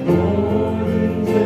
모든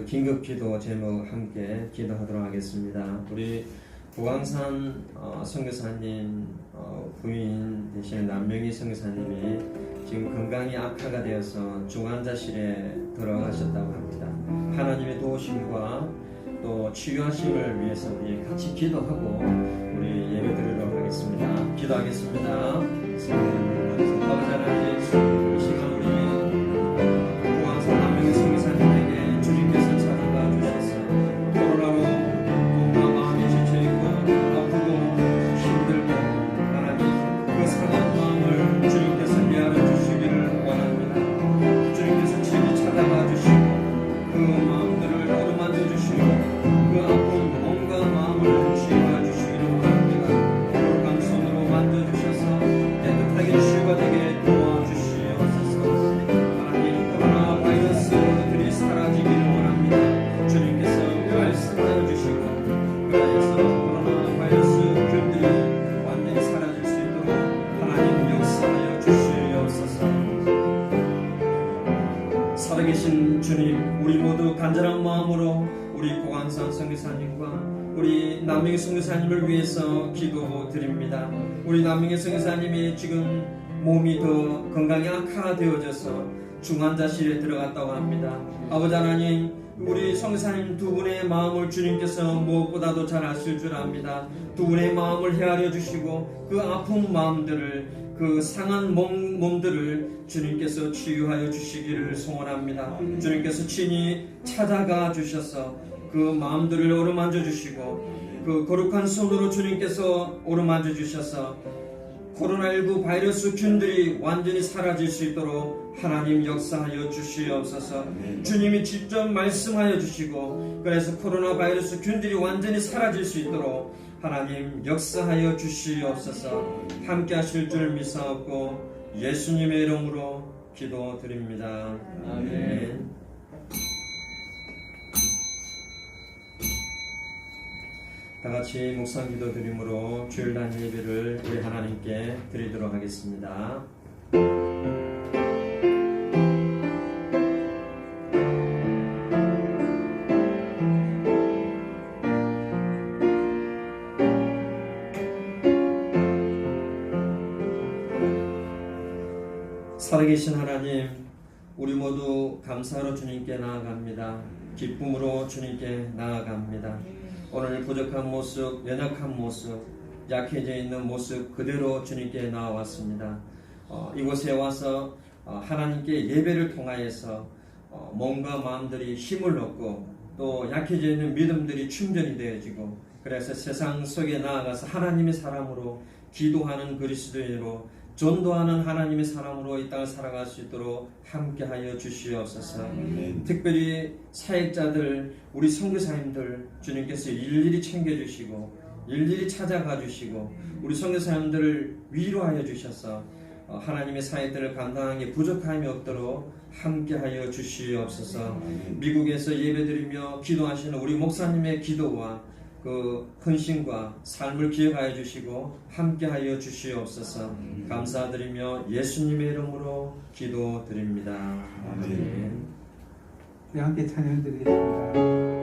그 긴급기도 제목 함께 기도하도록 하겠습니다. 우리 보광산 선교사님 부인 되시는 남명희 선교사님이 지금 건강이 악화가 되어서 중환자실에 들어가셨다고 합니다. 하나님의 도우심과 또 치유하심을 위해서 우리 같이 기도하고 우리 예배 드리도록 하겠습니다. 기도하겠습니다. 아버지 하나님, 이 시간 우리 보광산 남명희 선교사님에게 주님께서 찾아가 주셔서 코로나로 몸과 마음이 지쳐있고 아프고 힘들고 하나님 그 상한 마음을 주님께서 헤아려 주시기를 원합니다. 주님께서 친히 찾아가 주시고 그 마음들을 어루만져 주시고 그 아픈 몸과 마음을 치유해 주시기를 원합니다. 거룩한 손으로 만져주셔서 깨끗하게 치유가 되게 도와주시옵소서. 하나님 코로나 바이러스들이 사라지기를 원합니다. 주님께서 말씀하여 주시고 그 안에서 코로나 바이러스 균들이 완전히 사라질 수 있도록 하나님 역사하여 주시옵소서. 살아계신 주님, 우리 모두 간절한 마음으로 우리 보광산 선교사님과 우리 남명희 선교사님을 위해서 기도드립니다. 우리 남명희 선교사님이 지금 몸이 더 건강이 악화되어져서 중환자실에 들어갔다고 합니다. 아버지 하나님, 우리 선교사님 두 분의 마음을 주님께서 무엇보다도 잘 아실 줄 압니다. 두 분의 마음을 헤아려 주시고 그 아픈 마음들을, 그 상한 몸들을 주님께서 치유하여 주시기를 소원합니다. 주님께서 친히 찾아가 주셔서 그 마음들을 어루만져 주시고 그 거룩한 손으로 주님께서 어루만져 주셔서 코로나19 바이러스 균들이 완전히 사라질 수 있도록 하나님 역사하여 주시옵소서. 주님이 직접 말씀하여 주시고 그래서 코로나 바이러스 균들이 완전히 사라질 수 있도록 하나님 역사하여 주시옵소서. 함께 하실 줄 믿사옵고 예수님의 이름으로 기도드립니다. 아멘. 다같이 묵상 기도드림으로 주일날 예배를 우리 하나님께 드리도록 하겠습니다. 살아계신 하나님, 우리 모두 감사로 주님께 나아갑니다. 기쁨으로 주님께 나아갑니다. 오늘 부족한 모습, 연약한 모습, 약해져 있는 모습 그대로 주님께 나와왔습니다. 이곳에 와서 하나님께 예배를 통하여서 몸과 마음들이 힘을 얻고 또 약해져 있는 믿음들이 충전이 되어지고 그래서 세상 속에 나아가서 하나님의 사람으로 기도하는 그리스도인으로 전도하는 하나님의 사람으로 이 땅을 살아갈 수 있도록 함께하여 주시옵소서. 특별히 사역자들, 우리 선교사님들 주님께서 일일이 챙겨주시고 일일이 찾아가 주시고 우리 선교사님들을 위로하여 주셔서 하나님의 사역들을 감당하기 부족함이 없도록 함께하여 주시옵소서. 미국에서 예배드리며 기도하시는 우리 목사님의 기도와 그 헌신과 삶을 기억하여 주시고 함께하여 주시옵소서. 감사드리며 예수님의 이름으로 기도드립니다. 아멘. 네, 함께 찬양드리겠습니다.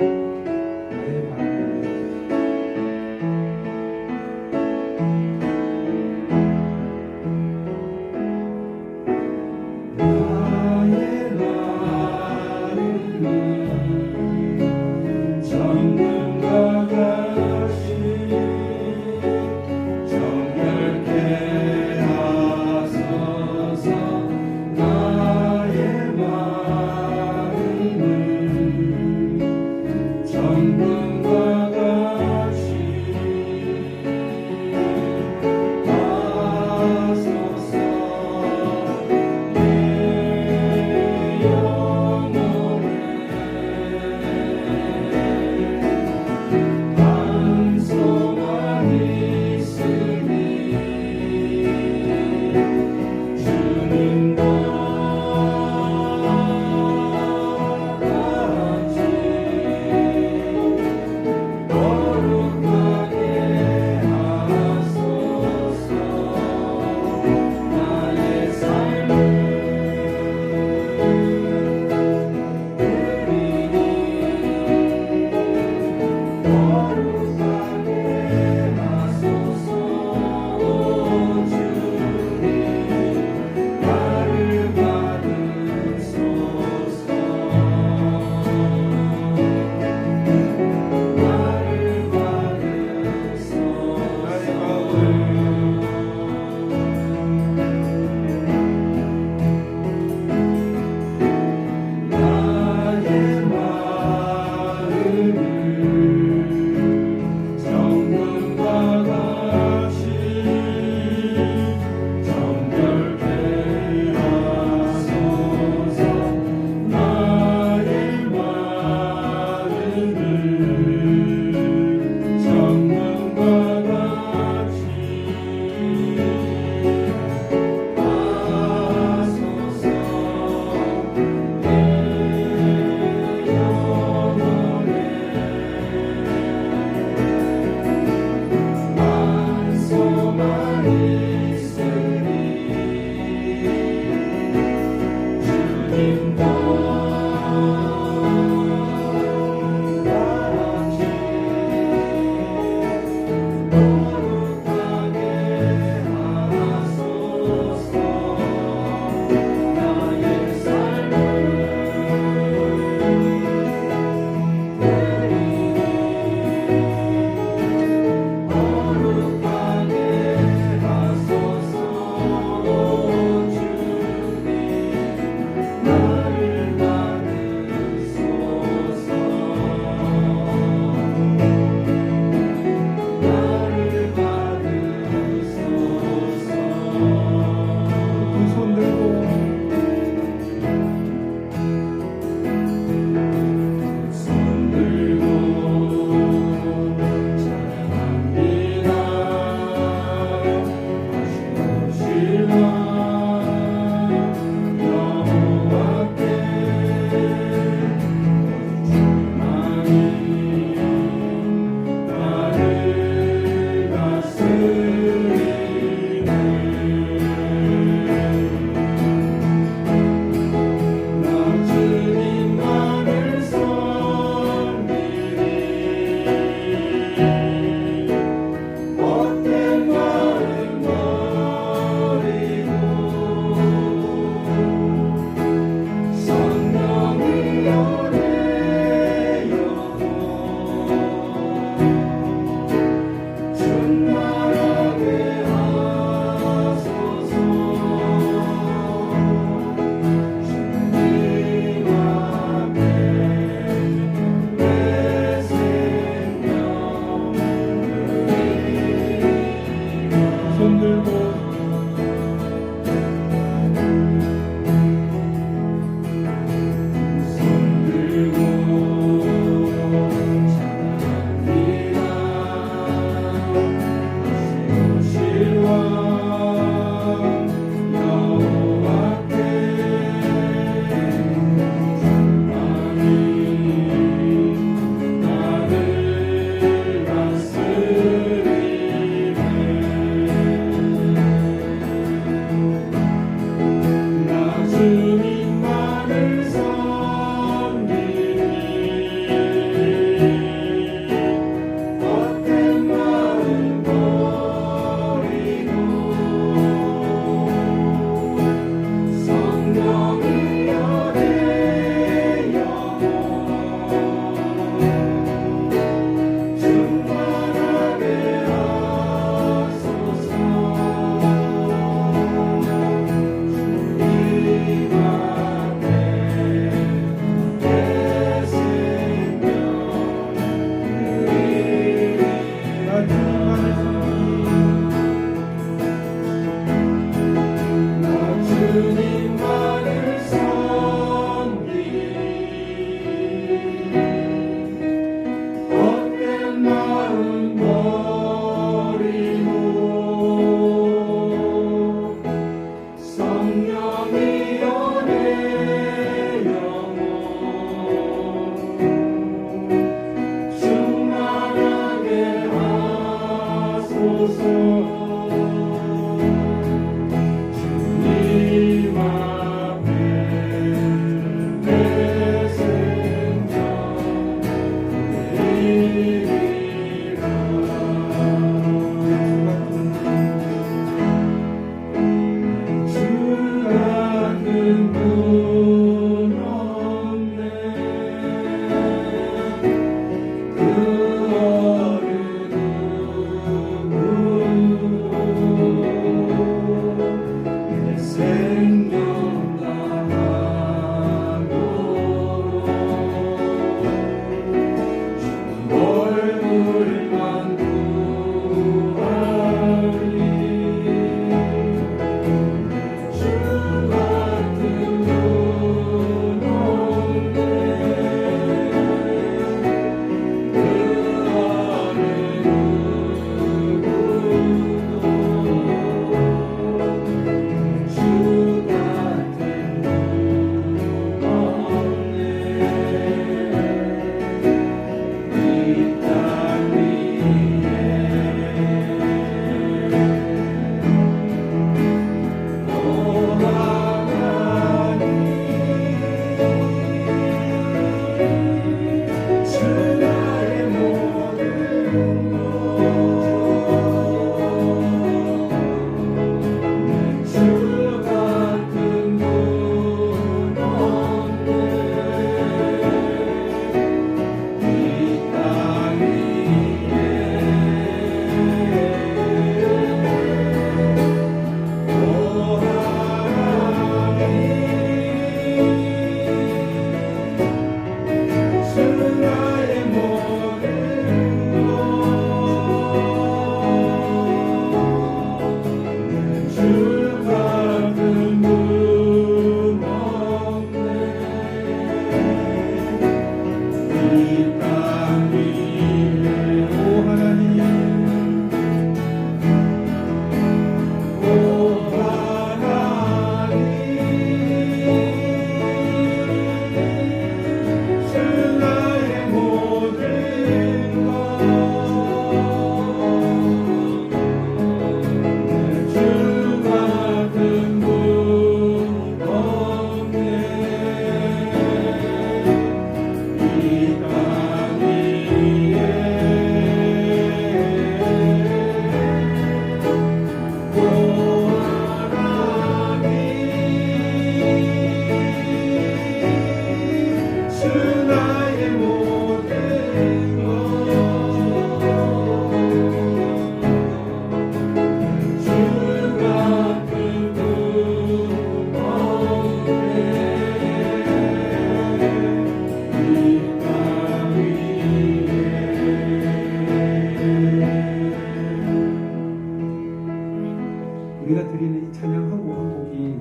우리가 드리는 이 찬양 한 곡 한 곡이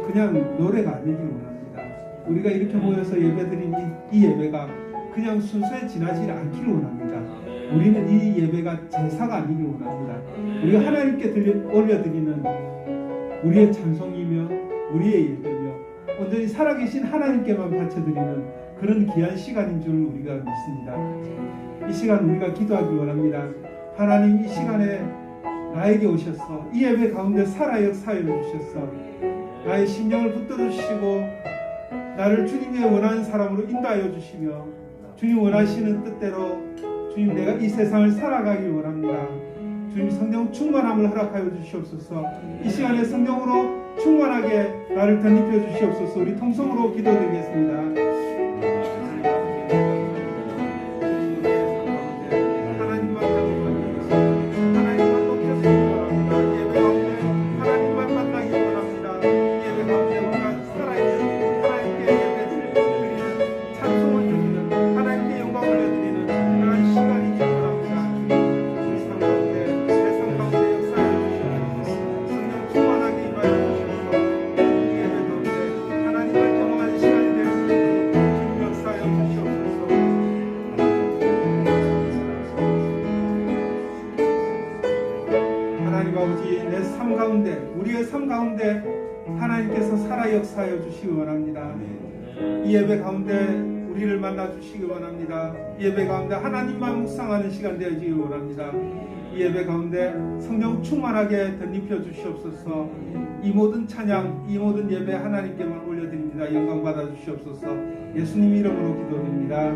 그냥 노래가 아니길 원합니다. 우리가 이렇게 모여서 예배드린 이 예배가 그냥 순수에 지나지 않기를 원합니다. 우리는 이 예배가 제사가 아니길 원합니다. 우리가 하나님께 올려드리는 우리의 찬송이며 우리의 예배며 온전히 살아계신 하나님께만 바쳐드리는 그런 귀한 시간인 줄 우리가 믿습니다. 이 시간 우리가 기도하기 원합니다. 하나님, 이 시간에 나에게 오셔서 이 예배 가운데 살아 역사하여 주셔서 나의 심령을 붙들어 주시고 나를 주님의 원하는 사람으로 인도하여 주시며 주님 원하시는 뜻대로 주님, 내가 이 세상을 살아가길 원합니다. 주님, 성령 충만함을 허락하여 주시옵소서. 이 시간에 성령으로 충만하게 나를 덧입혀 주시옵소서. 우리 통성으로 기도드리겠습니다. 우리의 삶 가운데 하나님께서 살아 역사하여 주시기 원합니다. 이 예배 가운데 우리를 만나 주시기 원합니다. 이 예배 가운데 하나님만 묵상하는 시간 되어지기 원합니다. 이 예배 가운데 성령 충만하게 덧입혀 주시옵소서. 이 모든 찬양, 이 모든 예배 하나님께만 올려드립니다. 영광 받아 주시옵소서. 예수님 이름으로 기도드립니다.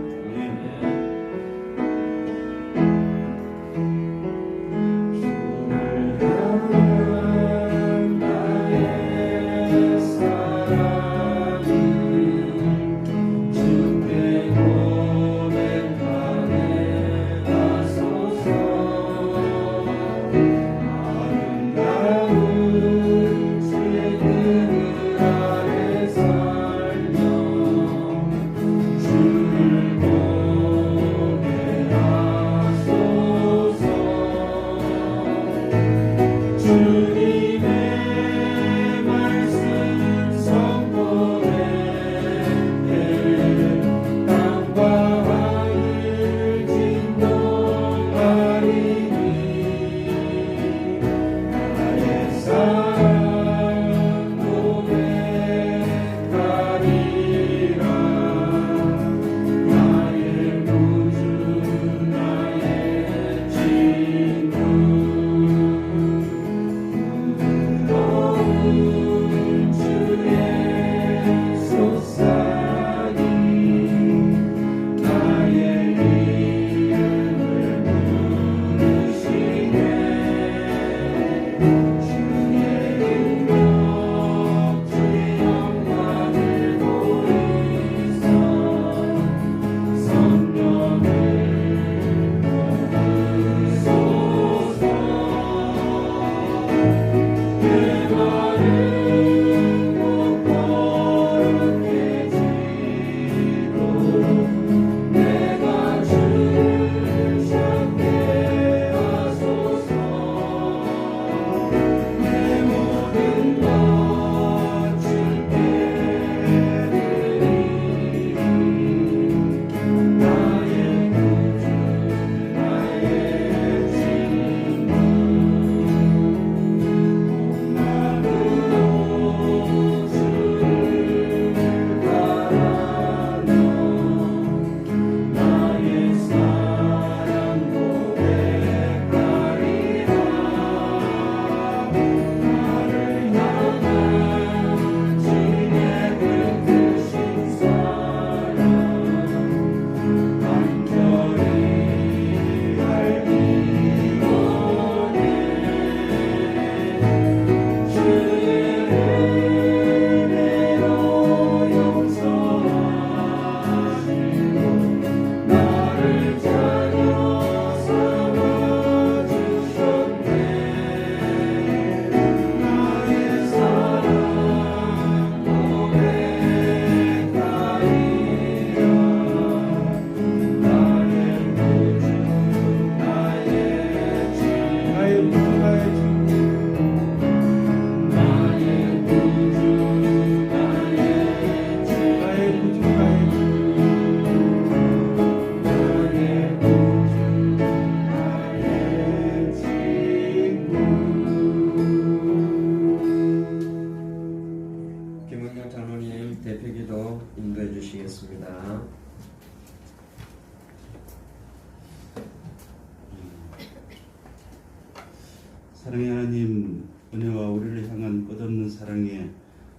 사랑의 하나님, 은혜와 우리를 향한 끝없는 사랑에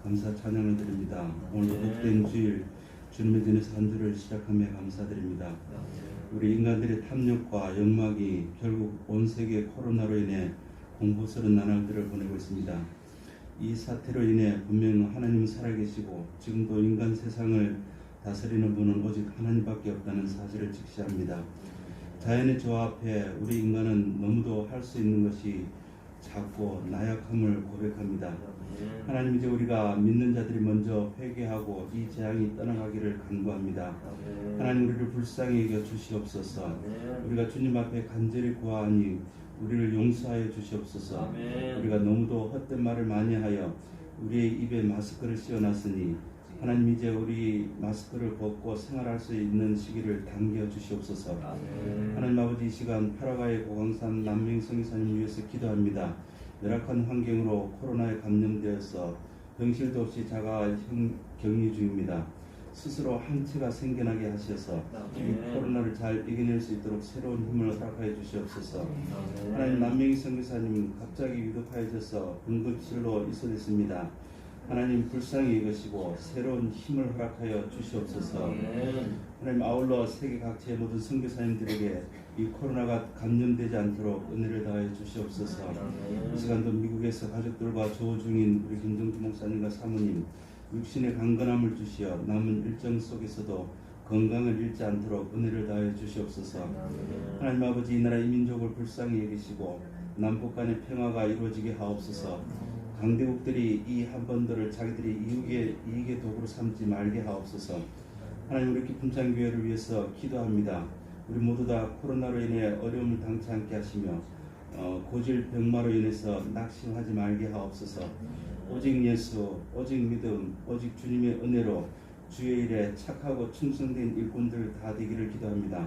감사 찬양을 드립니다. 오늘도 복된 주일 주님의 전에서 한 주를 시작함에 감사드립니다. 우리 인간들의 탐욕과 욕망이 결국 온 세계 코로나로 인해 공포스러운 나날들을 보내고 있습니다. 이 사태로 인해 분명 하나님은 살아계시고 지금도 인간 세상을 다스리는 분은 오직 하나님밖에 없다는 사실을 직시합니다. 자연의 조화 앞에 우리 인간은 너무도 할 수 있는 것이 작고 나약함을 고백합니다. 하나님, 이제 우리가 믿는 자들이 먼저 회개하고 이 재앙이 떠나가기를 간구합니다. 하나님, 우리를 불쌍히 여겨 주시옵소서. 우리가 주님 앞에 간절히 구하니 우리를 용서하여 주시옵소서. 우리가 너무도 헛된 말을 많이 하여 우리의 입에 마스크를 씌워놨으니 하나님, 이제 우리 마스크를 벗고 생활할 수 있는 시기를 당겨 주시옵소서. 하나님 아버지, 이 시간 파라과이 고강산 남명 성교사님 위해서 기도합니다. 열악한 환경으로 코로나에 감염되어서 병실도 없이 자가 격리 중입니다. 스스로 한치가 생겨나게 하셔서 이 코로나를 잘 이겨낼 수 있도록 새로운 힘을 허락하여 주시옵소서. 하나님, 남명희 선교사님 갑자기 위급하여져서 응급실로 이송됐습니다. 하나님, 불쌍히 여기시고 새로운 힘을 허락하여 주시옵소서. 하나님, 아울러 세계 각지의 모든 선교사님들에게 이 코로나가 감염되지 않도록 은혜를 다하여 주시옵소서. 이 시간도 미국에서 가족들과 조우 중인 우리 김정주 목사님과 사모님, 육신의 강건함을 주시어 남은 일정 속에서도 건강을 잃지 않도록 은혜를 다하여 주시옵소서. 하나님 아버지, 이 나라 이 민족을 불쌍히 여기시고 남북 간의 평화가 이루어지게 하옵소서. 강대국들이 이 한반도를 자기들이 이익의 도구로 삼지 말게 하옵소서. 하나님, 우리 기쁨찬 교회를 위해서 기도합니다. 우리 모두 다 코로나로 인해 어려움을 당치 않게 하시며 고질 병마로 인해서 낙심하지 말게 하옵소서. 오직 예수, 오직 믿음, 오직 주님의 은혜로 주의 일에 착하고 충성된 일꾼들 다 되기를 기도합니다.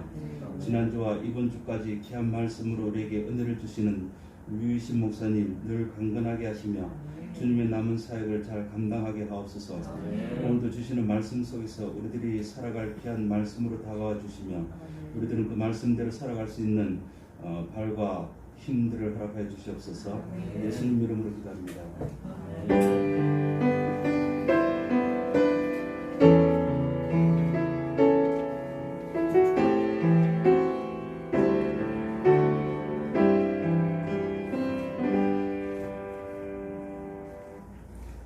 지난주와 이번 주까지 귀한 말씀으로 우리에게 은혜를 주시는 유이신 목사님 늘 강건하게 하시며 주님의 남은 사역을 잘 감당하게 하옵소서. 오늘도 주시는 말씀 속에서 우리들이 살아갈 귀한 말씀으로 다가와 주시며 우리들은 그 말씀대로 살아갈 수 있는 발과 힘들을 허락하여 주시옵소서. 예수님 이름으로 기도합니다.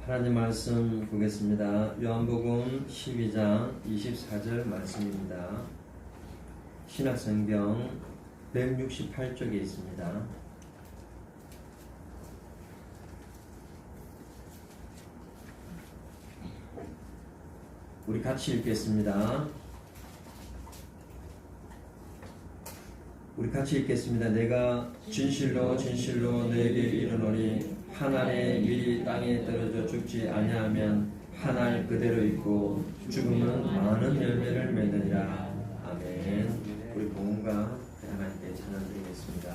하나님 말씀 보겠습니다. 요한복음 12장 24절 말씀입니다. 신약성경 168쪽에 있습니다. 우리 같이 읽겠습니다. 내가 진실로 진실로 너에게 이르노니 한 알의 밀이 땅에 떨어져 죽지 아니하면 한 알 그대로 있고 죽으면 많은 열매를 맺느니라. 아멘. 우리 봉헌과 하나님께 찬양드리겠습니다.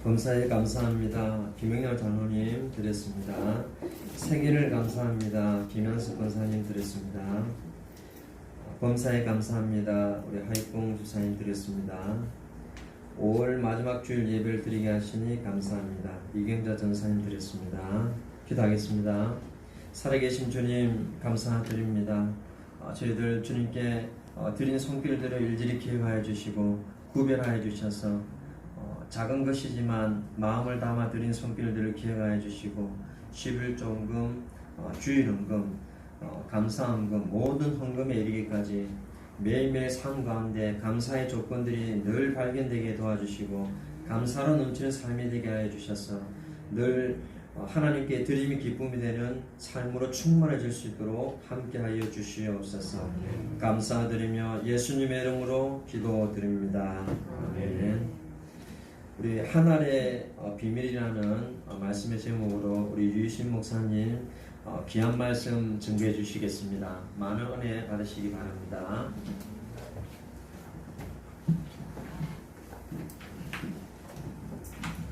범사에 감사합니다. 김영렬 장로님 드렸습니다. 생일을 감사합니다. 김현숙 권사님 드렸습니다. 범사에 감사합니다. 우리 하익봉 주사님 드렸습니다. 5월 마지막 주일 예배를 드리게 하시니 감사합니다. 이경자 전사님 드렸습니다. 기도하겠습니다. 살아계신 주님 감사드립니다. 저희들 주님께 드린 손길들을 일일이 기억하여 주시고 구별하여 주셔서 작은 것이지만 마음을 담아 드린 손길들을 기억하여 주시고 11조헌금, 주일헌금, 감사헌금 모든 헌금에 이르기까지 매일매일 삶 가운데 감사의 조건들이 늘 발견되게 도와주시고 감사로 넘치는 삶이 되게 하여 주셔서 늘 하나님께 드림이 기쁨이 되는 삶으로 충만해질 수 있도록 함께하여 주시옵소서. 감사드리며 예수님의 이름으로 기도드립니다. 아멘. 우리 하늘의 비밀이라는 말씀의 제목으로 우리 유희신 목사님 귀한 말씀 증거해 주시겠습니다. 많은 은혜 받으시기 바랍니다.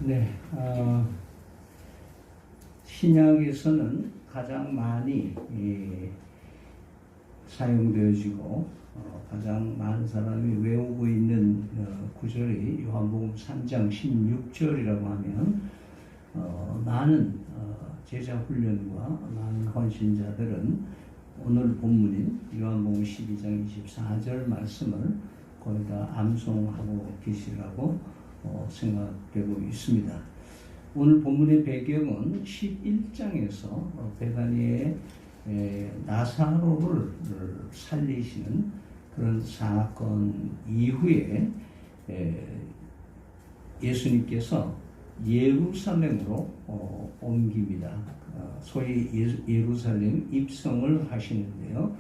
네, 신약에서는 가장 많이 사용되어지고 가장 많은 사람이 외우고 있는 구절이 요한복음 3장 16절이라고 하면 많은 제자 훈련과 많은 헌신자들은 오늘 본문인 요한복음 12장 24절 말씀을 거의 다 암송하고 계시라고 생각되고 있습니다. 오늘 본문의 배경은 11장에서 베다니의 나사로를 살리시는 그런 사건 이후에 예수님께서 예루살렘으로 옮깁니다. 소위 예루살렘 입성을 하시는데요.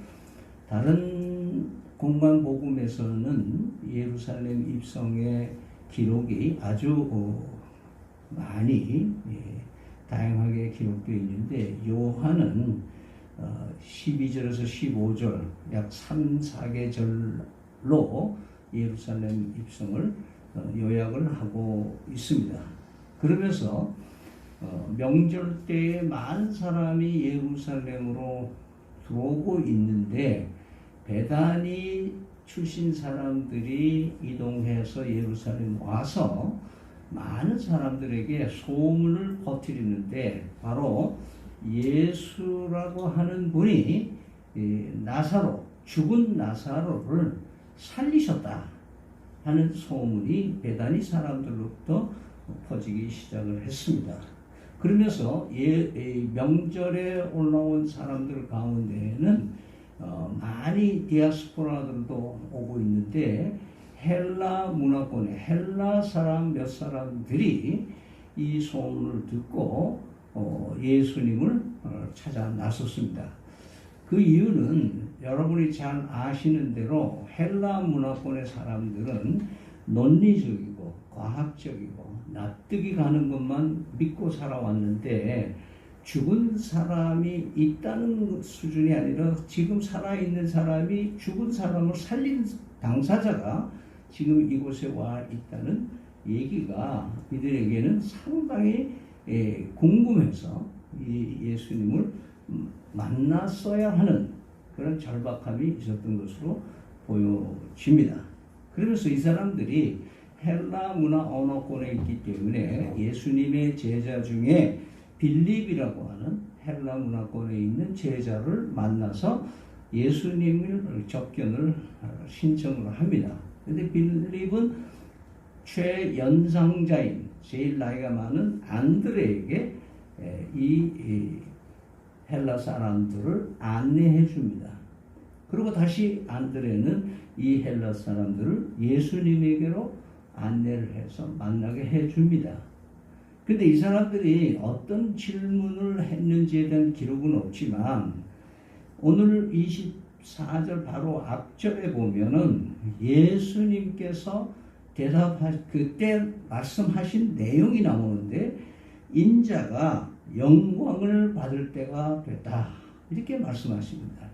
다른 공간 복음에서는 예루살렘 입성의 기록이 아주 많이 다양하게 기록되어 있는데 요한은 12절에서 15절 약 3, 4계절로 예루살렘 입성을 요약을 하고 있습니다. 그러면서 명절 때에 많은 사람이 예루살렘으로 들어오고 있는데 베다니 출신 사람들이 이동해서 예루살렘 와서 많은 사람들에게 소문을 퍼뜨리는데 바로 예수라고 하는 분이 나사로, 죽은 나사로를 살리셨다 하는 소문이 베다니 사람들로부터 퍼지기 시작을 했습니다. 그러면서 명절에 올라온 사람들 가운데에는 많이 디아스포라들도 오고 있는데 헬라 문화권의 헬라 사람 몇 사람들이 이 소문을 듣고 예수님을 찾아 나섰습니다. 그 이유는 여러분이 잘 아시는 대로 헬라 문화권의 사람들은 논리적이고 과학적이고 납득이 가는 것만 믿고 살아왔는데 죽은 사람이 있다는 수준이 아니라 지금 살아있는 사람이 죽은 사람을 살린 당사자가 지금 이곳에 와 있다는 얘기가 이들에게는 상당히 궁금해서 이 예수님을 만났어야 하는 그런 절박함이 있었던 것으로 보여집니다. 그러면서 이 사람들이 헬라 문화 언어권에 있기 때문에 예수님의 제자 중에 빌립이라고 하는 헬라 문화권에 있는 제자를 만나서 예수님을 접견을 신청을 합니다. 그런데 빌립은 최연상자인 제일 나이가 많은 안드레에게 이 헬라 사람들을 안내해 줍니다. 그리고 다시 안드레는 이 헬라 사람들을 예수님에게로 안내를 해서 만나게 해 줍니다. 근데 이 사람들이 어떤 질문을 했는지에 대한 기록은 없지만 오늘 24절 바로 앞절에 보면은 예수님께서 그때 말씀하신 내용이 나오는데 인자가 영광을 받을 때가 됐다 이렇게 말씀하십니다.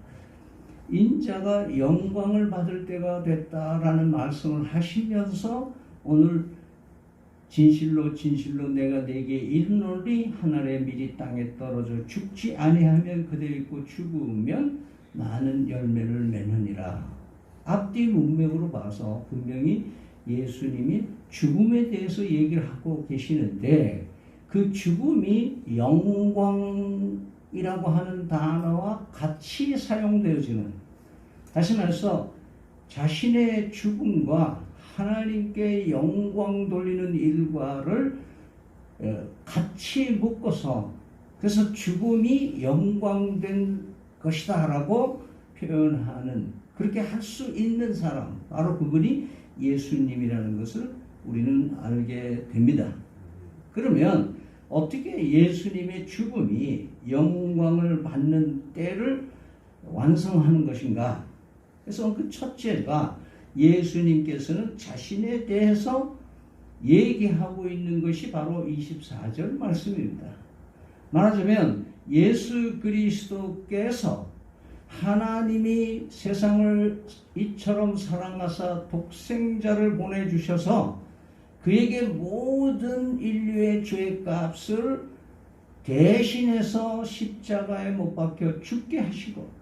인자가 영광을 받을 때가 됐다라는 말씀을 하시면서 오늘 진실로 진실로 내가 네게 이르노니 하늘에 미리 땅에 떨어져 죽지 아니하면 그대로 있고 죽으면 많은 열매를 맺느니라. 앞뒤 문맥으로 봐서 분명히 예수님이 죽음에 대해서 얘기를 하고 계시는데 그 죽음이 영광이라고 하는 단어와 같이 사용되어지는, 다시 말해서 자신의 죽음과 하나님께 영광 돌리는 일과를 같이 묶어서, 그래서 죽음이 영광된 것이다 라고 표현하는, 그렇게 할 수 있는 사람, 바로 그분이 예수님이라는 것을 우리는 알게 됩니다. 그러면 어떻게 예수님의 죽음이 영광을 받는 때를 완성하는 것인가? 그래서 그 첫째가 예수님께서는 자신에 대해서 얘기하고 있는 것이 바로 24절 말씀입니다. 말하자면 예수 그리스도께서 하나님이 세상을 이처럼 사랑하사 독생자를 보내주셔서 그에게 모든 인류의 죄값을 대신해서 십자가에 못 박혀 죽게 하시고,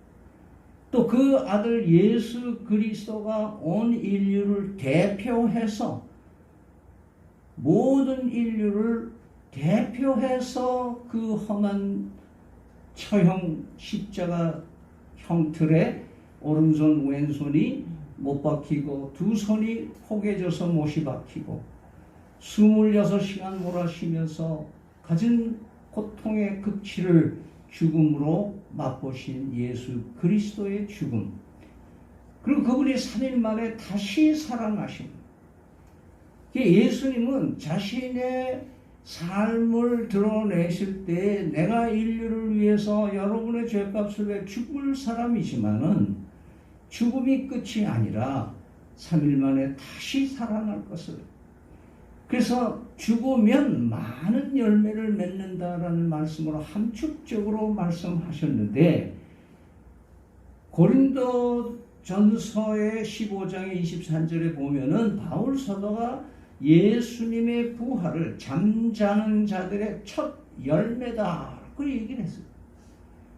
또 그 아들 예수 그리스도가 온 인류를 대표해서, 모든 인류를 대표해서 그 험한 처형 십자가 형틀에 오른손 왼손이 못 박히고 두 손이 포개져서 못이 박히고 26시간 몰아쉬면서 가진 고통의 극치를 죽음으로 맛보신 예수 그리스도의 죽음, 그리고 그분이 3일 만에 다시 살아나신, 예수님은 자신의 삶을 드러내실 때 내가 인류를 위해서 여러분의 죄값을 위해 죽을 사람이지만은 죽음이 끝이 아니라 3일 만에 다시 살아날 것을, 그래서 죽으면 많은 열매를 맺는다라는 말씀으로 함축적으로 말씀하셨는데, 고린도 전서의 15장의 23절에 보면은 바울 사도가 예수님의 부활을 잠자는 자들의 첫 열매다 그 얘기를 했어요.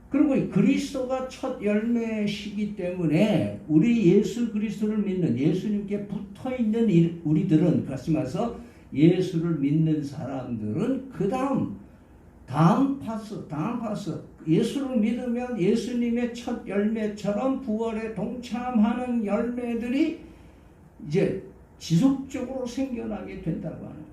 그리고 그리스도가 첫 열매시기 때문에 우리 예수 그리스도를 믿는, 예수님께 붙어있는 우리들은, 그렇지 말해서 예수를 믿는 사람들은 그 다음 파스, 예수를 믿으면 예수님의 첫 열매처럼 부활에 동참하는 열매들이 이제 지속적으로 생겨나게 된다고 하는 거예요.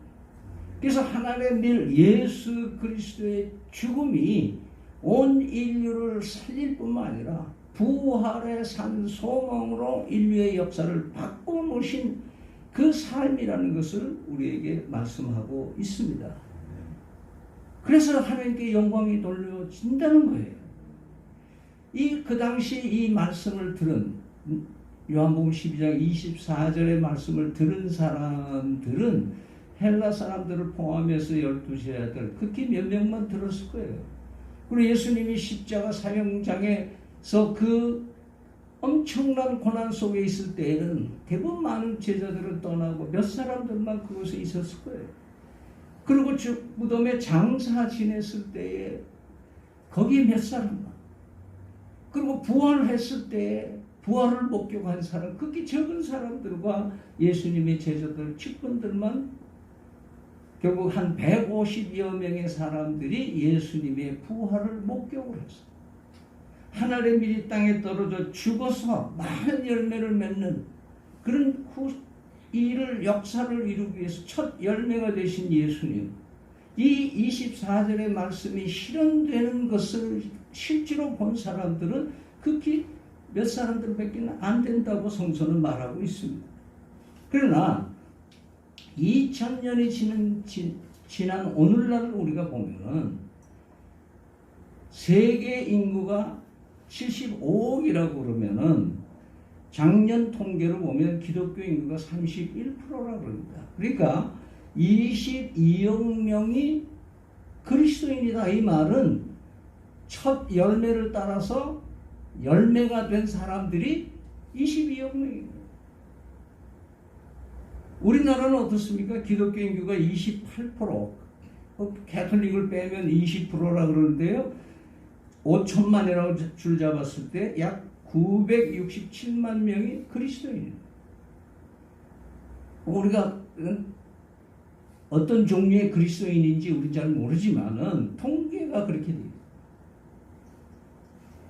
그래서 하나님의 늘 예수 그리스도의 죽음이 온 인류를 살릴 뿐만 아니라 부활의 산 소망으로 인류의 역사를 바꿔놓으신 그 삶이라는 것을 우리에게 말씀하고 있습니다. 그래서 하나님께 영광이 돌려진다는 거예요. 그 당시 이 말씀을 들은, 요한복음 12장 24절의 말씀을 들은 사람들은 헬라 사람들을 포함해서 12제자들 극히 몇 명만 들었을 거예요. 그리고 예수님이 십자가 사형장에서 그 엄청난 고난 속에 있을 때에는 대부분 많은 제자들은 떠나고 몇 사람들만 그곳에 있었을 거예요. 그리고 무덤에 장사 지냈을 때에 거기 몇 사람만, 그리고 부활했을 때에 부활을 목격한 사람, 극히 적은 사람들과 예수님의 제자들, 직분들만, 결국 한 150여 명의 사람들이 예수님의 부활을 목격을 했어요. 하늘에 미리 땅에 떨어져 죽어서 많은 열매를 맺는 그런 일을, 역사를 이루기 위해서 첫 열매가 되신 예수님, 이 24절의 말씀이 실현되는 것을 실제로 본 사람들은 극히 몇 사람들밖에 안 된다고 성서는 말하고 있습니다. 그러나 2000년이 지난 오늘날을 우리가 보면은 세계 인구가 75억이라고 그러면은 작년 통계로 보면 기독교 인구가 31%라고 합니다. 그러니까 22억 명이 그리스도인이다. 이 말은 첫 열매를 따라서 열매가 된 사람들이 22억 명입니다. 우리나라는 어떻습니까? 기독교 인구가 28%, 캐톨릭을 빼면 20%라 그러는데요. 5천만이라고 줄 잡았을 때 약 967만 명이 그리스도인이에요. 우리가 어떤 종류의 그리스도인인지 우리는 잘 모르지만은 통계가 그렇게 돼요.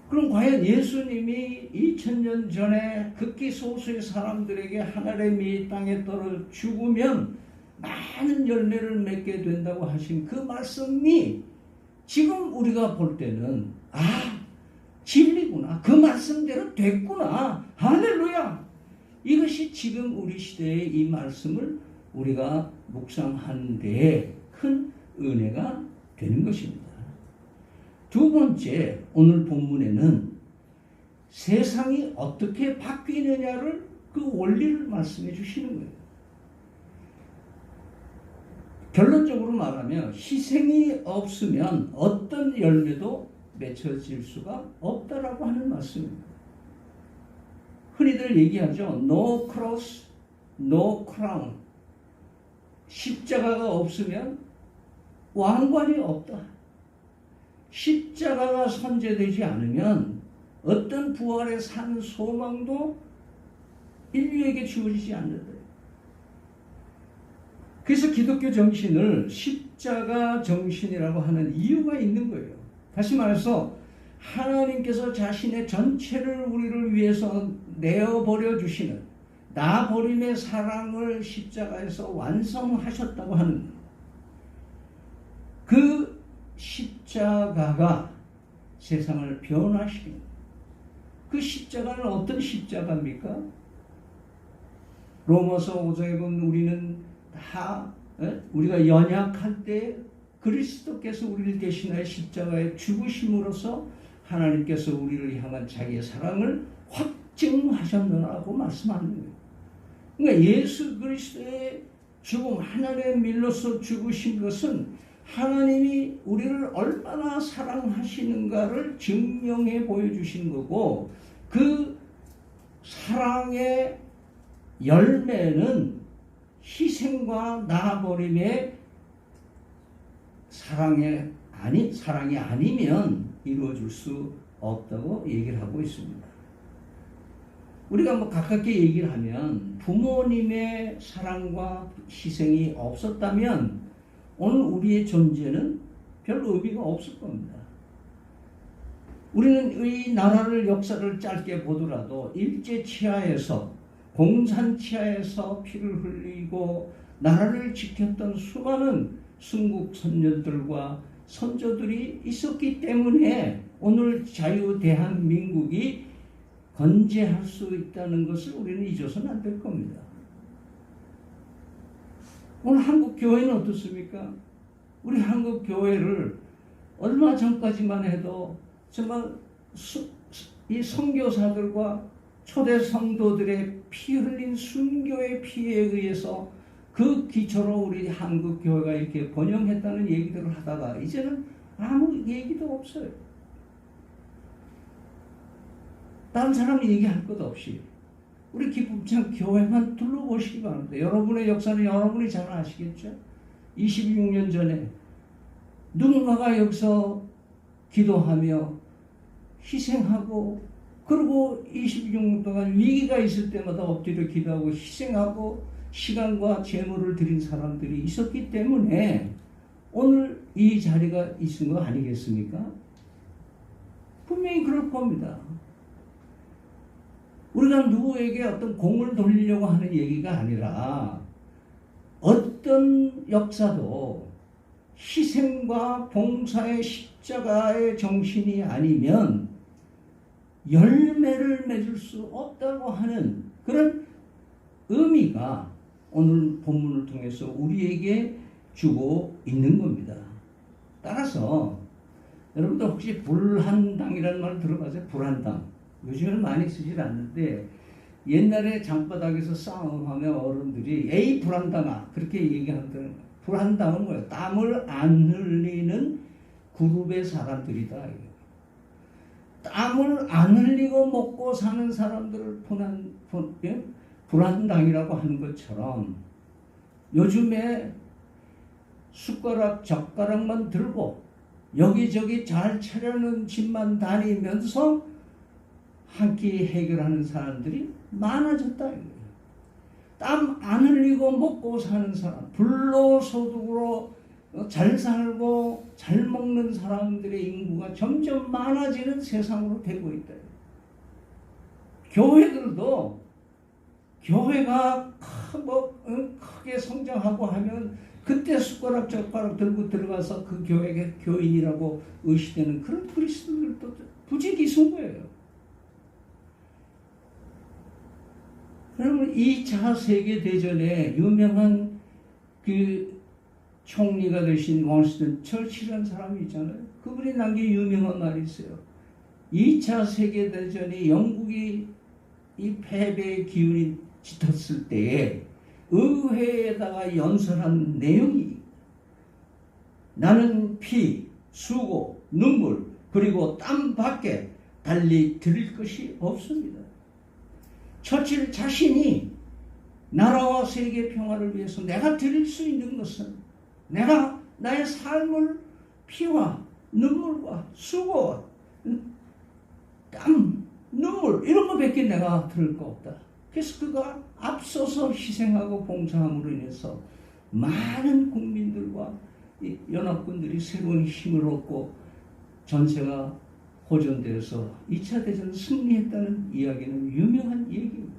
그럼 과연 예수님이 2000년 전에 극히 소수의 사람들에게 하늘의 땅에 떨어 죽으면 많은 열매를 맺게 된다고 하신 그 말씀이 지금 우리가 볼 때는 진리구나. 그 말씀대로 됐구나. 할렐루야. 이것이 지금 우리 시대의 이 말씀을 우리가 묵상하는 데에 큰 은혜가 되는 것입니다. 두 번째, 오늘 본문에는 세상이 어떻게 바뀌느냐를 그 원리를 말씀해 주시는 거예요. 결론적으로 말하면 희생이 없으면 어떤 열매도 맺혀질 수가 없다라고 하는 말씀입니다. 흔히들 얘기하죠. No cross, no crown. 십자가가 없으면 왕관이 없다. 십자가가 선제되지 않으면 어떤 부활에 사는 소망도 인류에게 주어지지 않는다. 그래서 기독교 정신을 십자가 정신이라고 하는 이유가 있는 거예요. 다시 말해서 하나님께서 자신의 전체를 우리를 위해서 내어버려 주시는 나버림의 사랑을 십자가에서 완성하셨다고 하는 그 십자가가 세상을 변화시키는 그 십자가는 어떤 십자가입니까? 로마서 5장에 보면 우리는 다 우리가 연약할 때 그리스도께서 우리를 대신하여 십자가에 죽으심으로써 하나님께서 우리를 향한 자기의 사랑을 확증하셨느라고 말씀하는 거예요. 그러니까 예수 그리스도의 죽음, 하나님의 밀로서 죽으신 것은 하나님이 우리를 얼마나 사랑하시는가를 증명해 보여주신 거고, 그 사랑의 열매는 희생과 나아버림의 사랑이 아니면 이루어질 수 없다고 얘기를 하고 있습니다. 우리가 가깝게 얘기를 하면 부모님의 사랑과 희생이 없었다면 오늘 우리의 존재는 별 의미가 없을 겁니다. 우리는 이 나라를 역사를 짧게 보더라도 일제치하에서 공산치하에서 피를 흘리고 나라를 지켰던 수많은 순국 선녀들과 선조들이 있었기 때문에 오늘 자유 대한민국이 건재할 수 있다는 것을 우리는 잊어서는 안 될 겁니다. 오늘 한국 교회는 어떻습니까? 우리 한국 교회를 얼마 전까지만 해도 정말 이 선교사들과 초대 성도들의 피 흘린 순교의 피에 의해서 그 기초로 우리 한국 교회가 이렇게 번영했다는 얘기들을 하다가 이제는 아무 얘기도 없어요. 다른 사람이 얘기할 것 없이 우리 기쁨찬 교회만 둘러보시기 바랍니다. 여러분의 역사는 여러분이 잘 아시겠죠? 26년 전에 누군가가 여기서 기도하며 희생하고, 그리고 26년 동안 위기가 있을 때마다 엎드려 기도하고 희생하고 시간과 재물을 드린 사람들이 있었기 때문에 오늘 이 자리가 있은 거 아니겠습니까? 분명히 그럴 겁니다. 우리가 누구에게 어떤 공을 돌리려고 하는 얘기가 아니라 어떤 역사도 희생과 봉사의 십자가의 정신이 아니면 열매를 맺을 수 없다고 하는 그런 의미가 오늘 본문을 통해서 우리에게 주고 있는 겁니다. 따라서 여러분들 혹시 불한당이라는 말 들어봤어요? 불한당. 요즘에는 많이 쓰질 않는데 옛날에 장바닥에서 싸움하면 어른들이 에이 불한당아 그렇게 얘기하던 불한당은 뭐예요? 땀을 안 흘리는 그룹의 사람들이다. 땀을 안 흘리고 먹고 사는 사람들을 불한당이라고 하는 것처럼 요즘에 숟가락 젓가락만 들고 여기저기 잘 차려놓은 집만 다니면서 한 끼 해결하는 사람들이 많아졌다. 땀 안 흘리고 먹고 사는 사람, 불로소득으로 잘 살고 잘 먹는 사람들의 인구가 점점 많아지는 세상으로 되고 있다. 교회들도 교회가 크게 성장하고 하면 그때 숟가락 젓가락 들고 들어가서 그 교회가 교인이라고 의시되는 그런 그리스도들도 부지기수인 거예요. 여러분 2차 세계대전에 유명한 그 총리가 되신 윈스턴 처칠이라는 사람이 있잖아요. 그분이 남긴 유명한 말이 있어요. 2차 세계대전이 영국이 이 패배의 기운이 짙었을 때에 의회에다가 연설한 내용이 나는 피, 수고, 눈물 그리고 땀밖에 달리 드릴 것이 없습니다. 처칠 자신이 나라와 세계 평화를 위해서 내가 드릴 수 있는 것은 내가 나의 삶을 피와 눈물과 수고와 땀, 눈물 이런 거밖에 내가 들을 거 없다. 그래서 그가 앞서서 희생하고 봉사함으로 인해서 많은 국민들과 연합군들이 새로운 힘을 얻고 전세가 호전되어서 2차 대전을 승리했다는 이야기는 유명한 얘기입니다.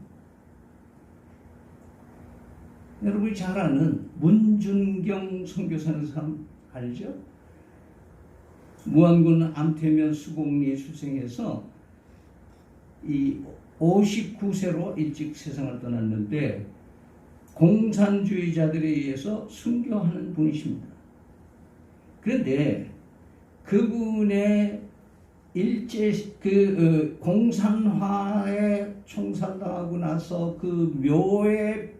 여러분이 잘 아는 문준경 선교사는 사람 알죠? 무안군 암태면 수곡리에 출생해서 이 59세로 일찍 세상을 떠났는데 공산주의자들에 의해서 순교하는 분이십니다. 그런데 그분의 공산화에 총살당하고 나서 그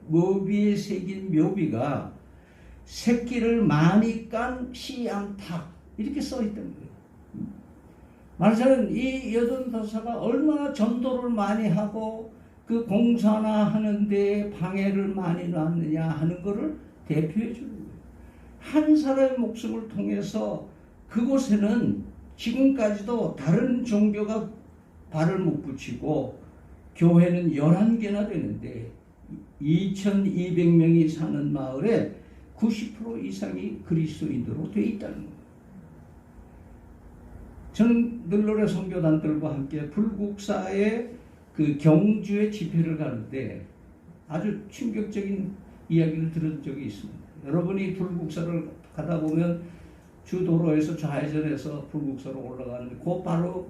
묘비에 새긴 묘비가 새끼를 많이 깐 씨암탉 이렇게 써있던 거예요. 말하자면 이 여든도사가 얼마나 전도를 많이 하고 그 공산화하는 데 방해를 많이 놨느냐 하는 것을 대표해 주는 거예요. 한 사람의 목숨을 통해서 그곳에는 지금까지도 다른 종교가 발을 못 붙이고 교회는 11개나 되는데 2200명이 사는 마을에 90% 이상이 그리스도인으로 되어 있다는 거예요. 저는 늘노래 선교단들과 함께 불국사의 그 경주의 집회를 가는데 아주 충격적인 이야기를 들은 적이 있습니다. 여러분이 불국사를 가다 보면 주도로에서 좌회전해서 불국사로 올라가는데 그 바로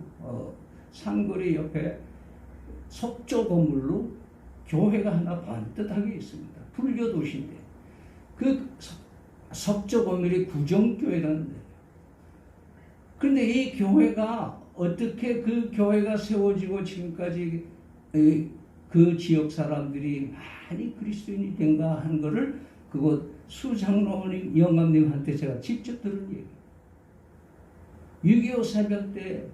상거리 옆에 석조 건물로 교회가 하나 반듯하게 있습니다. 불교 도시인데 그 석조 건물이 구정교회라는 데예요. 그런데 이 교회가 어떻게 그 교회가 세워지고 지금까지 그 지역 사람들이 많이 그리스도인이 된가 하는 것을 그곳 수장로님 영감님한테 제가 직접 들은 얘기예요. 6.25 사변 때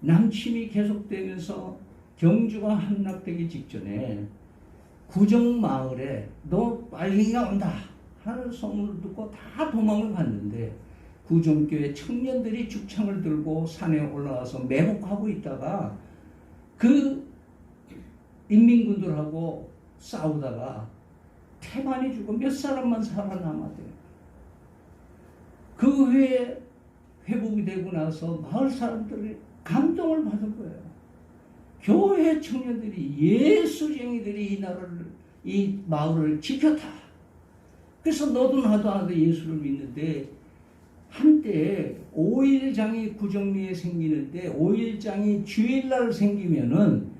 남침이 계속되면서 경주가 함락되기 직전에 구정마을에 너 빨갱이가 온다 하는 소문을 듣고 다 도망을 갔는데 구정교회 청년들이 죽창을 들고 산에 올라와서 매복하고 있다가 그 인민군들하고 싸우다가 태반이 죽고 몇 사람만 살아남았대요. 그 후에 회복이 되고 나서 마을 사람들이 감동을 받은 거예요. 교회 청년들이 예수쟁이들이 이 마을을 지켰다. 그래서 너도 나도 하도 예수를 믿는데 한때 5일장이 구정리에 생기는데 5일장이 주일날 생기면은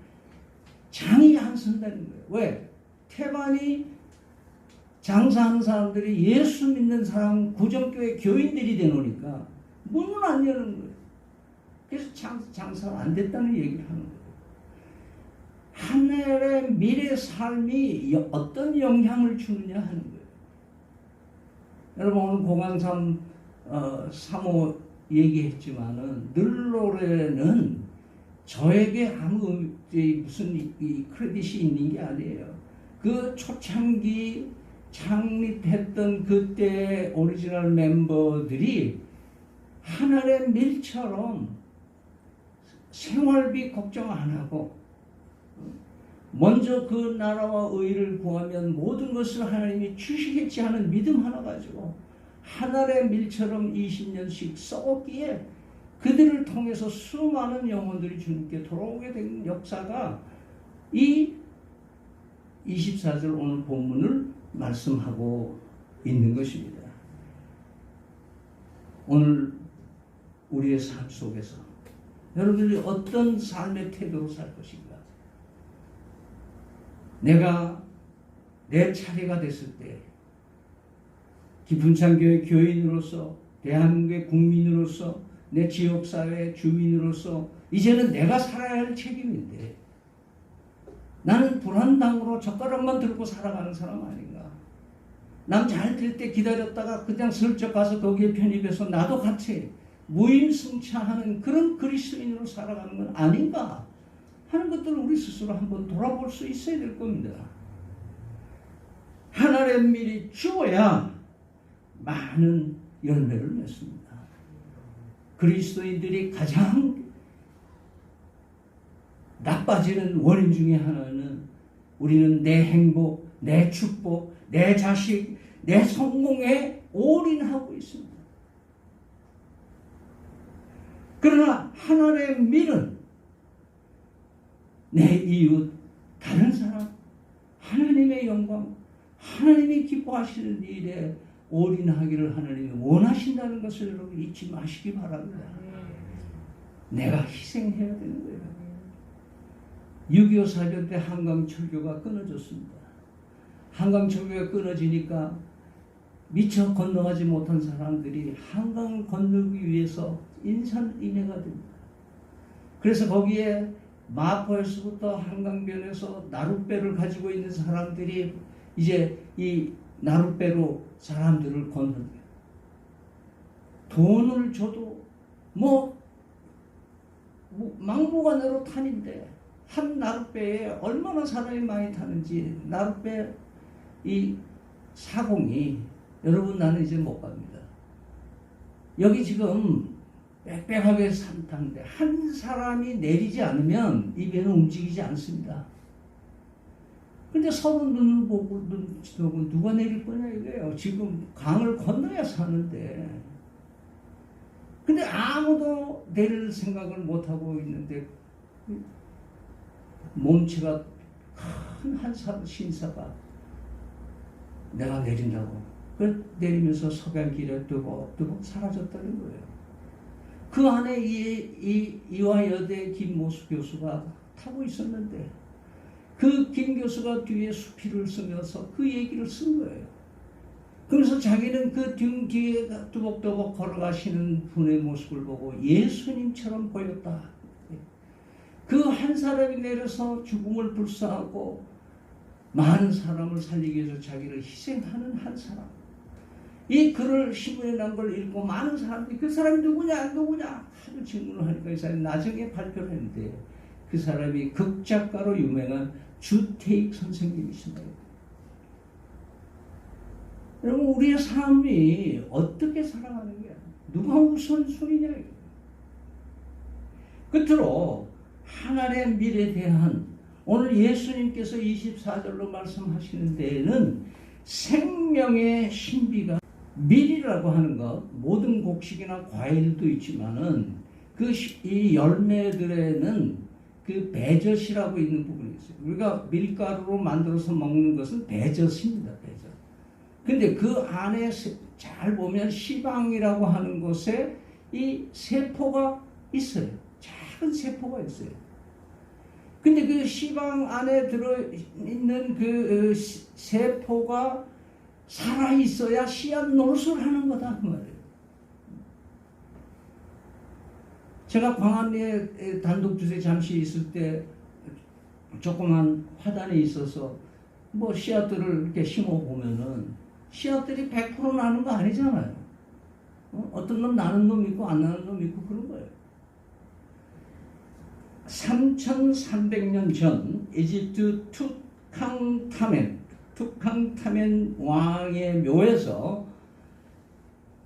장이 안 선다는 거예요. 왜? 태반이 장사하는 사람들이 예수 믿는 사람 구정교회 교인들이 되노니까 문을 안 여는 거예요. 그래서 장사가 안 됐다는 얘기를 하는 거예요. 하늘의 미래 삶이 어떤 영향을 주느냐 하는 거예요. 여러분 오늘 고강삼 3호 얘기했지만은 늘노래는 저에게 아무 무슨 이 크레딧이 있는 게 아니에요. 그 초창기 창립했던 그때 오리지널 멤버들이 하늘의 밀처럼 생활비 걱정 안 하고 먼저 그 나라와 의를 구하면 모든 것을 하나님이 주시겠지 하는 믿음 하나 가지고 하늘의 밀처럼 20년씩 썩었기에 그들을 통해서 수많은 영혼들이 주님께 돌아오게 된 역사가 이 24절 오늘 본문을 말씀하고 있는 것입니다. 오늘 우리의 삶 속에서 여러분들이 어떤 삶의 태도로 살 것인가? 내가 내 차례가 됐을 때 기쁨찬교회 교인으로서 대한민국의 국민으로서 내 지역사회 주민으로서 이제는 내가 살아야 할 책임인데 나는 불안당으로 젓가락만 들고 살아가는 사람 아닌가? 남 잘 될 때 기다렸다가 그냥 슬쩍 가서 거기에 편입해서 나도 같이 무임승차하는 그런 그리스도인으로 살아가는 건 아닌가 하는 것들을 우리 스스로 한번 돌아볼 수 있어야 될 겁니다. 하늘의 밀이 주어야 많은 열매를 맺습니다. 그리스도인들이 가장 나빠지는 원인 중에 하나는 우리는 내 행복, 내 축복, 내 자식, 내 성공에 올인하고 있습니다. 그러나 하늘의 밀은 내 이웃, 다른 사람, 하나님의 영광, 하나님이 기뻐하시는 일에 올인하기를 하나님이 원하신다는 것을 여러분 잊지 마시기 바랍니다. 내가 희생해야 되는 거예요. 6.25 사변 때 한강철교가 끊어졌습니다. 한강철교가 끊어지니까 미처 건너가지 못한 사람들이 한강을 건너기 위해서 인산인해가 됩니다. 그래서 거기에 마포에서부터 한강변에서 나룻배를 가지고 있는 사람들이 이제 이 나룻배로 사람들을 건너요. 돈을 줘도 막무가내로 타는데 한 나룻배에 얼마나 사람이 많이 타는지 나룻배 이 사공이 여러분 나는 이제 못 갑니다. 여기 지금 빽빽하게 산타는데 한 사람이 내리지 않으면 이 배는 움직이지 않습니다. 근데 서로 눈을 보고 눈치 보고 누가 내릴 거냐 이거예요. 지금 강을 건너야 사는데 근데 아무도 내릴 생각을 못하고 있는데 몸체가 큰 한 신사가 내가 내린다고 그 내리면서 석양길에 뜨겁뜨겁 사라졌다는 거예요. 그 안에 이화여대 김모수 교수가 타고 있었는데 그 김 교수가 뒤에 수필을 쓰면서 그 얘기를 쓴 거예요. 그래서 자기는 그 등 뒤에 뚜벅뚜벅 걸어가시는 분의 모습을 보고 예수님처럼 보였다. 그 한 사람이 내려서 죽음을 불사하고 많은 사람을 살리기 위해서 자기를 희생하는 한 사람. 이 글을 신문에 난 걸 읽고 많은 사람들이 그 사람이 누구냐 하도 질문을 하니까 이 사람이 나중에 발표를 했는데 그 사람이 극작가로 유명한 주태익 선생님이십니다. 여러분 우리의 삶이 어떻게 살아가는 거야? 누가 우선순위냐? 끝으로 하나님의 밀에 대한 오늘 예수님께서 24절로 말씀하시는 데에는 생명의 신비가 밀이라고 하는 것 모든 곡식이나 과일도 있지만은 이 열매들에는 그 배젖이라고 있는 부분이 있어요. 우리가 밀가루로 만들어서 먹는 것은 배젖입니다. 배젖. 근데 그 안에 잘 보면 시방이라고 하는 곳에 이 세포가 있어요. 작은 세포가 있어요. 근데 그 시방 안에 들어있는 그 세포가 살아있어야 씨앗 노릇을 하는 거다 그 말이에요. 제가 광안리에 단독주택 잠시 있을 때 조그만 화단이 있어서 뭐 씨앗들을 이렇게 심어보면은 씨앗들이 100% 나는 거 아니잖아요. 어떤 놈 나는 놈 있고 안 나는 놈 있고 그런 거예요. 3,300년 전 이집트 투캉타멘 왕의 묘에서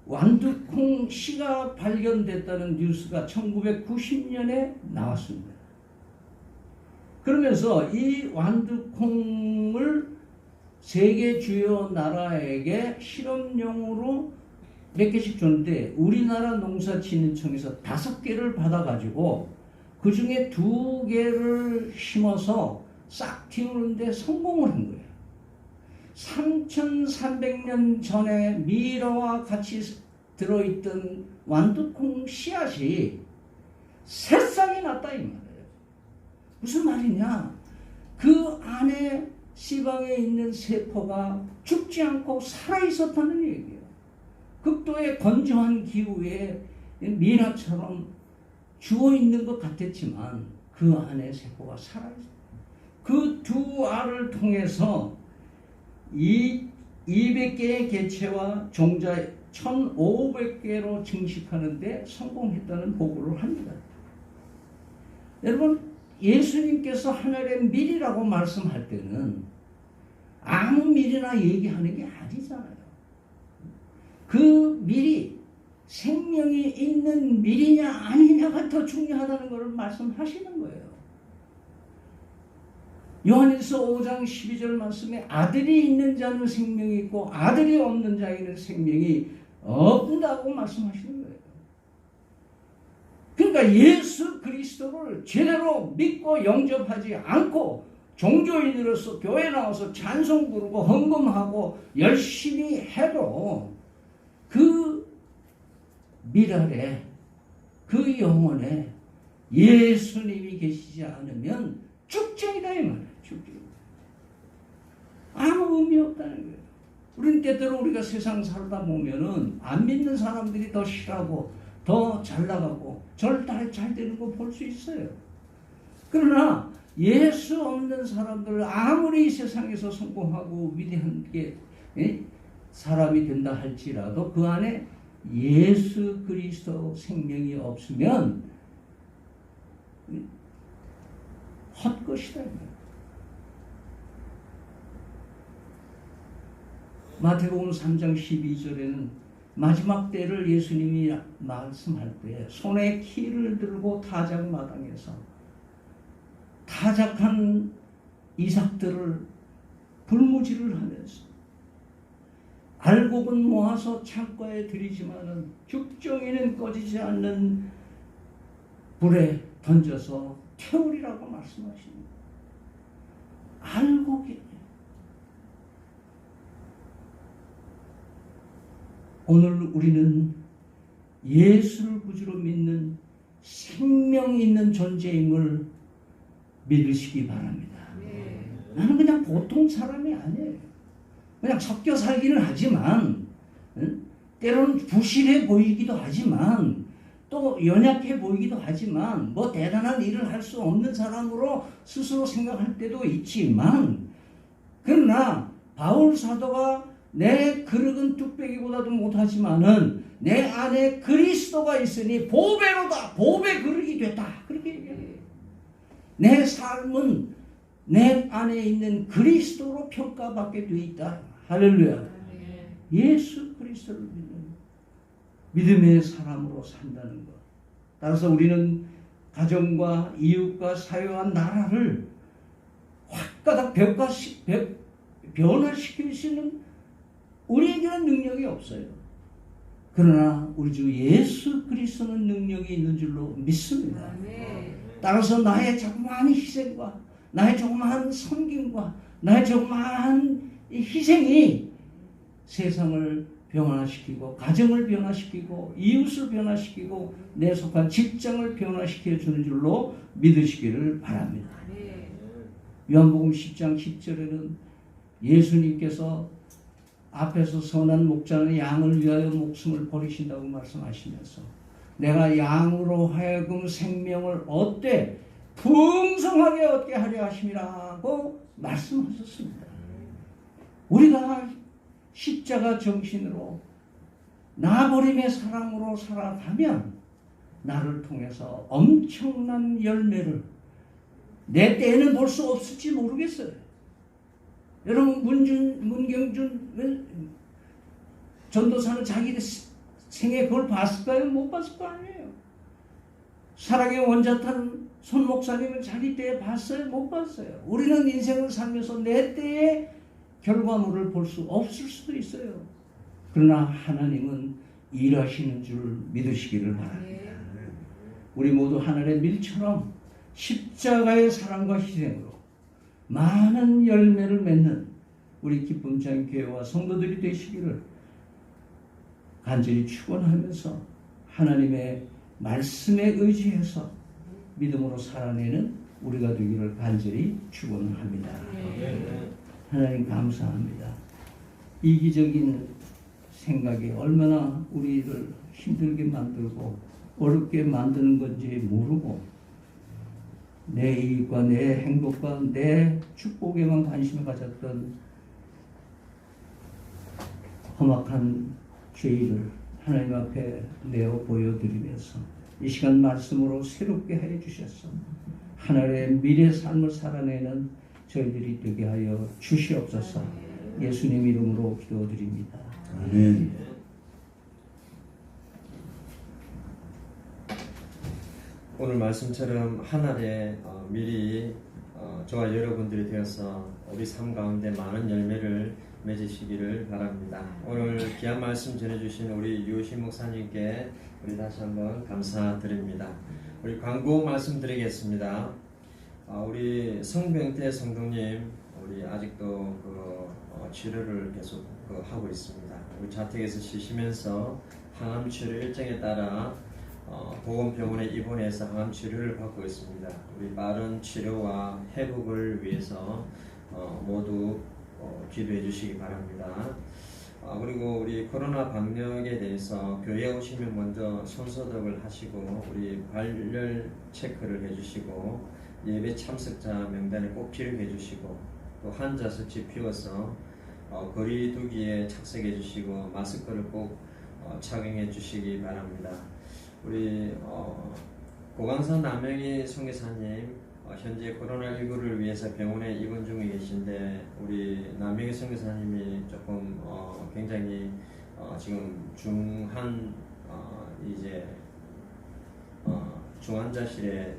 완두콩 씨가 발견됐다는 뉴스가 1990년에 나왔습니다. 그러면서 이 완두콩을 세계 주요 나라에게 실험용으로 몇 개씩 줬는데 우리나라 농사진흥청에서 5개를 받아가지고 그 중에 2개를 심어서 싹 틔우는데 성공을 한 거예요. 3,300년 전에 미러와 같이 들어있던 완두콩 씨앗이 새싹이 났다 이 말이에요. 무슨 말이냐? 그 안에 씨방에 있는 세포가 죽지 않고 살아있었다는 얘기예요. 극도의 건조한 기후에 미나처럼 죽어있는 것 같았지만 그 안에 세포가 살아있어요. 그 2알을 통해서 이 200개의 개체와 종자 1,500개로 증식하는데 성공했다는 보고를 합니다. 여러분, 예수님께서 하늘의 밀이라고 말씀할 때는 아무 밀이나 얘기하는 게 아니잖아요. 그 밀이 생명이 있는 밀이냐 아니냐가 더 중요하다는 것을 말씀하시는 거예요. 요한일서 5장 12절 말씀에 아들이 있는 자는 생명이 있고 아들이 없는 자에게는 생명이 없다고 말씀하시는 거예요. 그러니까 예수 그리스도를 제대로 믿고 영접하지 않고 종교인으로서 교회 나와서 찬송 부르고 헌금하고 열심히 해도 그 미랄에 그 영혼에 예수님이 계시지 않으면 쭉쟁이다 이 말이에요. 쭉쟁이. 아무 의미 없다는 거예요. 우리는 때때로 우리가 세상 살다 보면은 안 믿는 사람들이 더 싫어하고 더 잘 나가고 잘 되는 거 볼 수 있어요. 그러나 예수 없는 사람들 아무리 이 세상에서 성공하고 위대한 게 사람이 된다 할지라도 그 안에 예수 그리스도 생명이 없으면 헛것이다. 마태복음 3장 12절에는 마지막 때를 예수님이 말씀할 때 손에 키를 들고 타작마당에서 타작한 이삭들을 불무지를 하면서 알곡은 모아서 창고에 들이지만은 죽정이는 꺼지지 않는 불에 던져서 태우리라고 말씀하십니다. 알곡이 오늘 우리는 예수를 구주로 믿는 생명 있는 존재임을 믿으시기 바랍니다. 나는 그냥 보통 사람이 아니에요. 그냥 섞여 살기는 하지만 때로는 부실해 보이기도 하지만 또 연약해 보이기도 하지만 뭐 대단한 일을 할 수 없는 사람으로 스스로 생각할 때도 있지만 그러나 바울 사도가 내 그릇은 뚝배기보다도 못하지만은 내 안에 그리스도가 있으니 보배로다 보배 그릇이 됐다 그렇게 얘기해요. 내 삶은 내 안에 있는 그리스도로 평가받게 돼 있다. 할렐루야. 예수 그리스도를 믿는 믿음의 사람으로 산다는 것. 따라서 우리는 가정과 이웃과 사회와 나라를 확가닥 변화시킬 수 있는 우리에게는 능력이 없어요. 그러나 우리 주 예수 그리스도는 능력이 있는 줄로 믿습니다. 따라서 나의 조그마한 희생과 나의 조그마한 섬김과 나의 조그마한 희생이 세상을 변화시키고 가정을 변화시키고 이웃을 변화시키고 내 속한 직장을 변화시켜 주는 줄로 믿으시기를 바랍니다. 요한복음 10장 10절에는 예수님께서 앞에서 선한 목자는 양을 위하여 목숨을 버리신다고 말씀하시면서 내가 양으로 하여금 생명을 얻되 풍성하게 얻게 하려 하심이라고 말씀하셨습니다. 우리가 십자가 정신으로 나버림의 사랑으로 살아가면 나를 통해서 엄청난 열매를 내 때에는 볼 수 없을지 모르겠어요. 여러분 문경준 전도사는 자기 생에 그걸 봤을까요? 못 봤을 거 아니에요. 사랑의 원자탄 손 목사님은 자기 때에 봤어요? 못 봤어요. 우리는 인생을 살면서 내 때의 결과물을 볼 수 없을 수도 있어요. 그러나 하나님은 일하시는 줄 믿으시기를 바랍니다. 우리 모두 하늘의 밀처럼 십자가의 사랑과 희생으로 많은 열매를 맺는 우리 기쁨찬 교회와 성도들이 되시기를 간절히 축원하면서 하나님의 말씀에 의지해서 믿음으로 살아내는 우리가 되기를 간절히 축원합니다. 하나님 감사합니다. 이기적인 생각이 얼마나 우리를 힘들게 만들고 어렵게 만드는 건지 모르고 내 이익과 내 행복과 내 축복에만 관심을 가졌던 험악한 죄를 하나님 앞에 내어 보여드리면서 이 시간 말씀으로 새롭게 해 주셔서 하나님의 미래 삶을 살아내는 저희들이 되게 하여 주시옵소서. 예수님 이름으로 기도드립니다. 아멘. 오늘 말씀처럼 하늘에 미리 저와 여러분들이 되어서 우리 삶 가운데 많은 열매를 맺으시기를 바랍니다. 오늘 귀한 말씀 전해주신 우리 유시 목사님께 우리 다시 한번 감사드립니다. 우리 광고 말씀드리겠습니다. 우리 성병태 성도님 우리 아직도 치료를 계속 하고 있습니다. 우리 자택에서 쉬시면서 항암 치료 일정에 따라 보건병원에 입원해서 항암 치료를 받고 있습니다. 우리 빠른 치료와 회복을 위해서 모두 기도해 주시기 바랍니다. 그리고 우리 코로나 방역에 대해서 교회에 오시면 먼저 손소독을 하시고 우리 발열 체크를 해주시고 예배 참석자 명단에 꼭 기록해 주시고 또 환자수치 피워서 거리 두기에 착석해 주시고 마스크를 꼭 착용해 주시기 바랍니다. 우리 고강산 남영희 선교사님 현재 코로나19를 위해서 병원에 입원 중에 계신데 우리 남영희 선교사님이 조금 굉장히 지금 중한 이제 중환자실에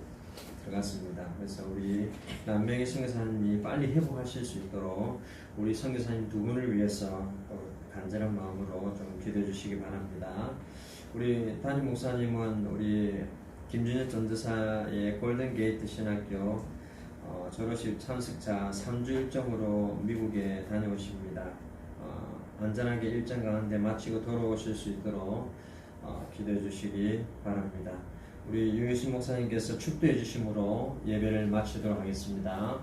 들어갔습니다. 그래서 우리 남명희 선교사님이 빨리 회복하실 수 있도록 우리 선교사님 두 분을 위해서 간절한 마음으로 좀 기도해 주시기 바랍니다. 우리 담임 목사님은 우리 김준혁 전도사의 골든게이트 신학교 졸업식 참석자 3주 일정으로 미국에 다녀오십니다. 안전하게 일정 가운데 마치고 돌아오실 수 있도록 기도해 주시기 바랍니다. 우리 유희수 목사님께서 축도해 주심으로 예배를 마치도록 하겠습니다.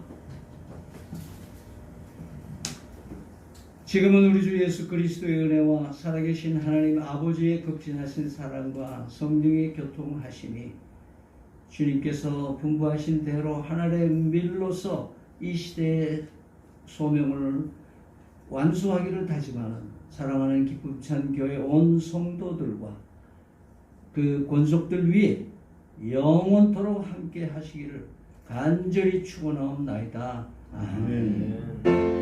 지금은 우리 주 예수 그리스도의 은혜와 살아계신 하나님 아버지의 극진하신 사랑과 성령의 교통하심이 주님께서 분부하신 대로 하늘의 밀로서 이 시대의 소명을 완수하기를 다짐하는 사랑하는 기쁨찬 교회 온 성도들과 그 권속들 위에 영원토록 함께 하시기를 간절히 축원하옵나이다. 아멘.